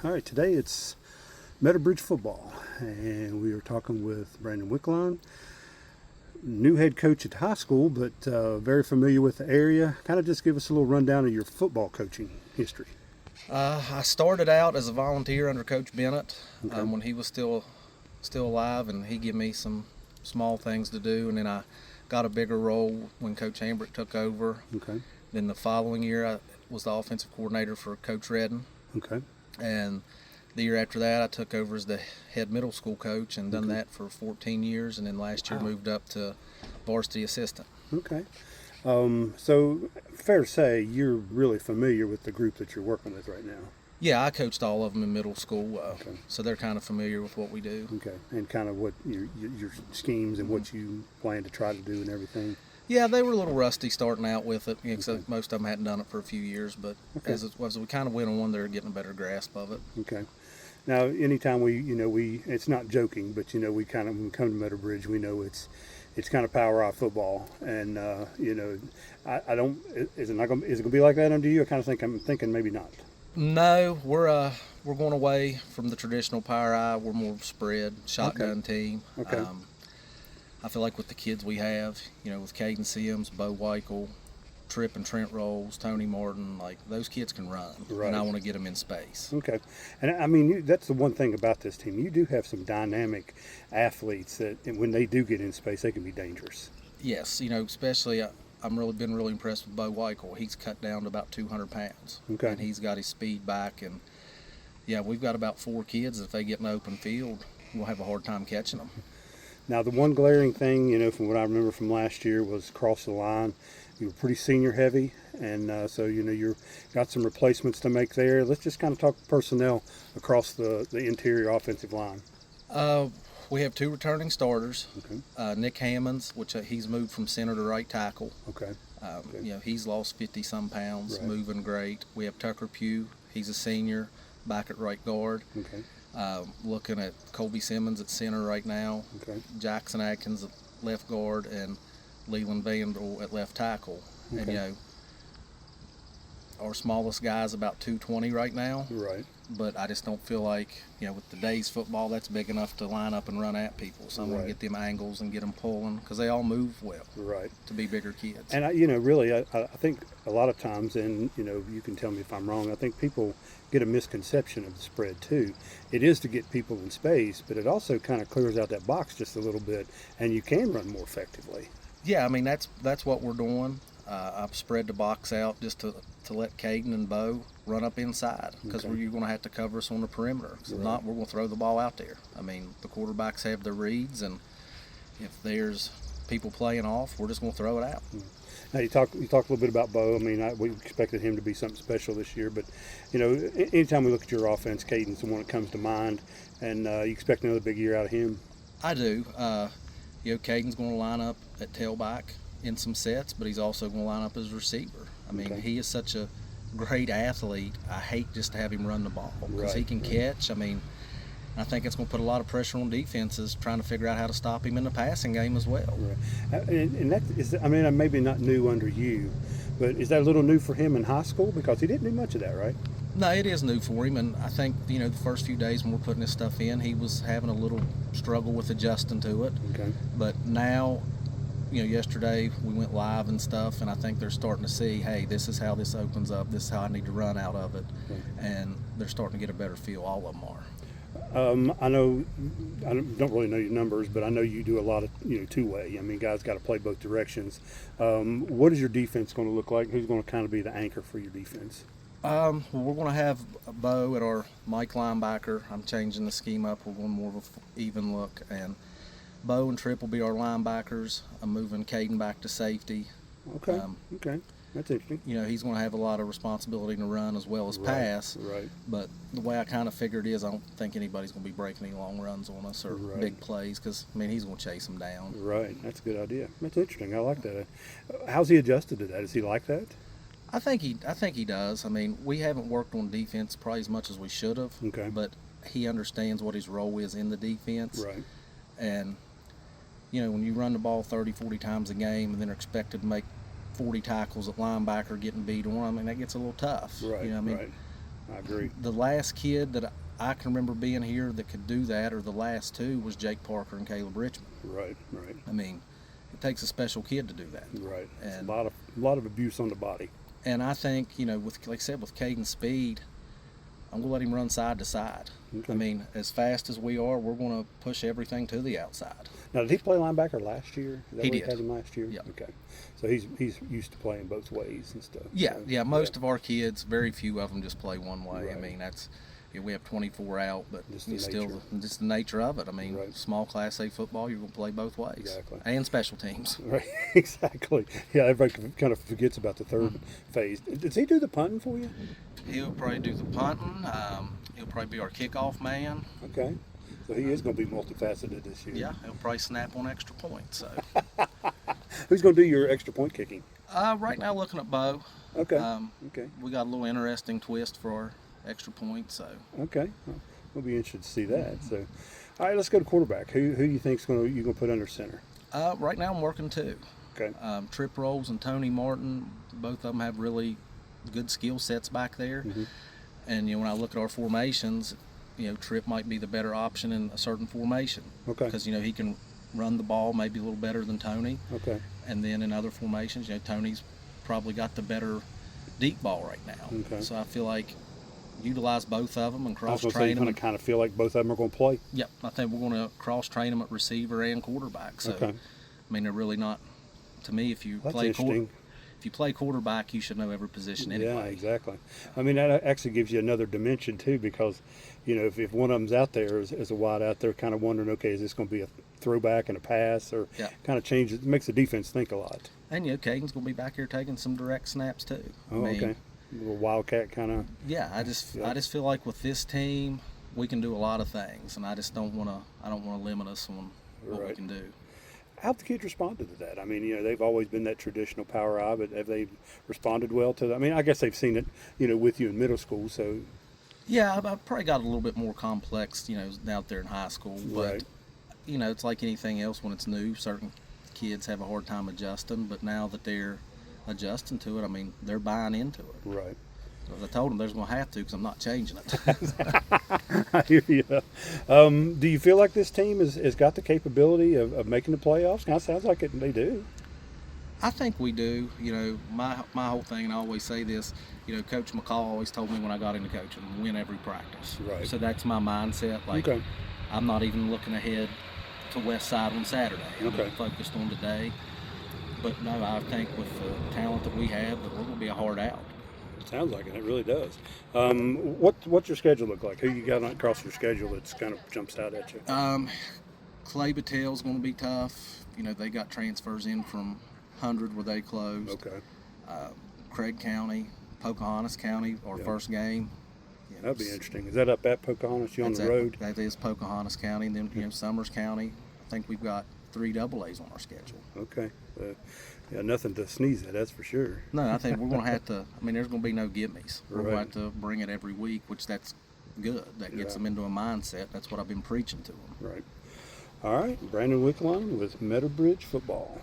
All right, today it's Meadow Bridge Football, and we are talking with Brandon Wickline, new head coach at high school, but very familiar with the area. Kind of just give us a little rundown of your football coaching history. I started out as a volunteer under Coach Bennett Okay. when he was still alive, and he gave me some small things to do, and then I got a bigger role when Coach Hambrick took over. Okay. Then the following year, I was the offensive coordinator for Coach Redden. Okay. And the year after that, I took over as the head middle school coach and done that for 14 years. And then last year moved up to varsity assistant. Okay. So fair to say you're really familiar with the group that you're working with right now. Yeah, I coached all of them in middle school, Okay. so they're kind of familiar with what we do. Okay. And kind of what your schemes and what you plan to try to do and everything. Yeah, they were a little rusty starting out with it. So most of them hadn't done it for a few years, but as we kind of went on, they're getting a better grasp of it. Okay. Now, anytime it's not joking, but we kind of, when we come to Meadow Bridge, we know it's kind of power out football, and I don't. Is it going to be like that under you? I'm thinking maybe not. No, we're going away from the traditional power eye. We're more spread shotgun team. Okay. I feel like with the kids we have, with Caden Sims, Bo Weichel, Tripp and Trent Rolls, Tony Martin, like those kids can run, Right. and I want to get them in space. Okay, and I mean that's the one thing about this team. You do have some dynamic athletes that, and when they do get in space, they can be dangerous. Yes, especially I'm been really impressed with Bo Weichel. He's cut down to about 200 pounds, Okay. and he's got his speed back. And yeah, we've got about 4 kids. If they get in the open field, we'll have a hard time catching them. Now, the one glaring thing, from what I remember from last year was cross the line. You were pretty senior heavy, and so you've got some replacements to make there. Let's just kind of talk personnel across the interior offensive line. We have 2 returning starters. Okay. Nick Hammonds, which he's moved from center to right tackle. Okay. He's lost 50-some pounds, Right. moving great. We have Tucker Pugh. He's a senior, back at right guard. Okay. Looking at Colby Simmons at center right now. Okay. Jackson Atkins at left guard, and Leland Vandal at left tackle. Okay. And our smallest guy's about 220 right now. Right. But I just don't feel like, with today's football, that's big enough to line up and run at people. So I'm going to Right. get them angles and get them pulling, because they all move well Right. to be bigger kids. And really, I think a lot of times, and you can tell me if I'm wrong, I think people get a misconception of the spread too. It is to get people in space, but it also kind of clears out that box just a little bit, and you can run more effectively. Yeah, I mean, that's what we're doing. I've spread the box out just to let Caden and Bo run up inside, because Okay. you're going to have to cover us on the perimeter. So if Right. not, we're going to throw the ball out there. I mean, the quarterbacks have their reads, and if there's people playing off, we're just going to throw it out. Now you talk a little bit about Bo. I mean, we expected him to be something special this year, but anytime we look at your offense, Caden's the one that comes to mind, and you expect another big year out of him. I do. Caden's going to line up at tailback in some sets, but he's also going to line up as receiver. I mean, Okay. he is such a great athlete. I hate just to have him run the ball, because he Right, can right. catch. I mean, I think it's going to put a lot of pressure on defenses trying to figure out how to stop him in the passing game as well. Right. And that is, I mean, maybe not new under you, but is that a little new for him in high school? Because he didn't do much of that, right? No, it is new for him, and I think, the first few days when we're putting this stuff in, he was having a little struggle with adjusting to it. Okay. But now, yesterday we went live and stuff, and I think they're starting to see, hey, this is how this opens up, this is how I need to run out of it, Okay. and they're starting to get a better feel, all of them are. I know, I don't really know your numbers, but I know you do a lot of, two-way. I mean, guys got to play both directions. What is your defense going to look like? Who's going to kind of be the anchor for your defense? Well, we're going to have Bo at our Mike linebacker. I'm changing the scheme up. We're going more of an even look, and Bo and Tripp will be our linebackers. I'm moving Caden back to safety. Okay. Okay. That's interesting. He's going to have a lot of responsibility to run as well as Right, pass. right. But the way I kind of figured is, I don't think anybody's going to be breaking any long runs on us or Right. big plays, because, he's going to chase them down. Right. That's a good idea. That's interesting. I like that. How's he adjusted to that? Is he like that? I think he does. We haven't worked on defense probably as much as we should have. Okay. But he understands what his role is in the defense. Right. And, when you run the ball 30, 40 times a game and then are expected to make 40 tackles at linebacker getting beat on, that gets a little tough. Right. Right. I agree. The last kid that I can remember being here that could do that, or the last two, was Jake Parker and Caleb Richmond. Right, right, I mean, it takes a special kid to do that. right. It's And a lot of abuse on the body. and I think, with, like I said, with Caden's speed, I'm gonna let him run side to side. Okay. I mean, as fast as we are, we're gonna push everything to the outside. Now, did he play linebacker last year? Is that He where did. had him last year? Yep. Okay. So he's used to playing both ways and stuff. Yeah, So, yeah. Most of our kids, very few of them just play one way. I Right. mean, that's we have 24 out, but Just the it's still nature. just the nature of it. I mean, Right. small Class A football, you're gonna play both ways, Exactly. and special teams. Right, exactly. Yeah, everybody kind of forgets about the third phase. Does he do the punting for you? He'll probably do the punting. He'll probably be our kickoff man. Okay. So he is going to be multifaceted this year. Yeah, he'll probably snap on extra points. So Who's going to do your extra point kicking? right now, looking at Bo. Okay. Okay. We got a little interesting twist for our extra points. So Okay. Well, we'll be interested to see that. So, all right, let's go to quarterback. Who you think's you're going to put under center? right now, I'm working two. Okay. Trip Rolls and Tony Martin, both of them have really good skill sets back there. Mm-hmm. And when I look at our formations, Trip might be the better option in a certain formation. Okay. Because he can run the ball maybe a little better than Tony. Okay. And then in other formations, Tony's probably got the better deep ball right now. Okay. So I feel like utilize both of them and I was cross going to say train you them. kind of feel like both of them are going to play. Yep, I think we're going to cross train them at receiver and quarterback. So Okay. I mean, they're really not. To me, if you That's play interesting. if you play quarterback, you should know every position anyway. Yeah, exactly. I mean, that actually gives you another dimension too, because if one of them's out there as a wide out, they're kind of wondering, okay, is this going to be a throwback and a pass, or Yeah. kind of changes, it makes the defense think a lot. And Caden's going to be back here taking some direct snaps too. Oh, okay. A little wildcat kind of. Yeah, I just feel like with this team, we can do a lot of things, and I just don't want to limit us on what we Right. can do. How have the kids responded to that? I mean, they've always been that traditional power eye, but have they responded well to that? I mean, I guess they've seen it, with you in middle school, so. Yeah, I've probably got a little bit more complex, out there in high school. But, Right. It's like anything else when it's new. Certain kids have a hard time adjusting, but now that they're adjusting to it, I mean, they're buying into it. Right. So I told them there's going to have to because I'm not changing it. I hear you. Do you feel like this team has got the capability of making the playoffs? Kind of sounds like they do. I think we do. My whole thing, and I always say this, Coach McCall always told me when I got into coaching, win every practice. Right. So that's my mindset. Like, Okay. I'm not even looking ahead to West Side on Saturday. I'm Okay. focused on today. But no, I think with the talent that we have, that we're going to be a hard out. Sounds like it. It really does. What's your schedule look like? Who you got across your schedule that's kind of jumps out at you? Clay Battelle's going to be tough. They got transfers in from 100 where they closed. Okay. Craig County, Pocahontas County, our Yeah. first game. That'd be interesting. Is that up at Pocahontas? You on the road? That is Pocahontas County. And then, Summers County. I think we've got 3 AA on our schedule. Okay. Yeah, nothing to sneeze at, that's for sure. No, I think we're going to have to. I mean, there's going to be no gimmies. We're going to Right. have to bring it every week, which that's good. That gets Yeah. them into a mindset. That's what I've been preaching to them. Right. All right. Brandon Wickline with Meadow Bridge Football.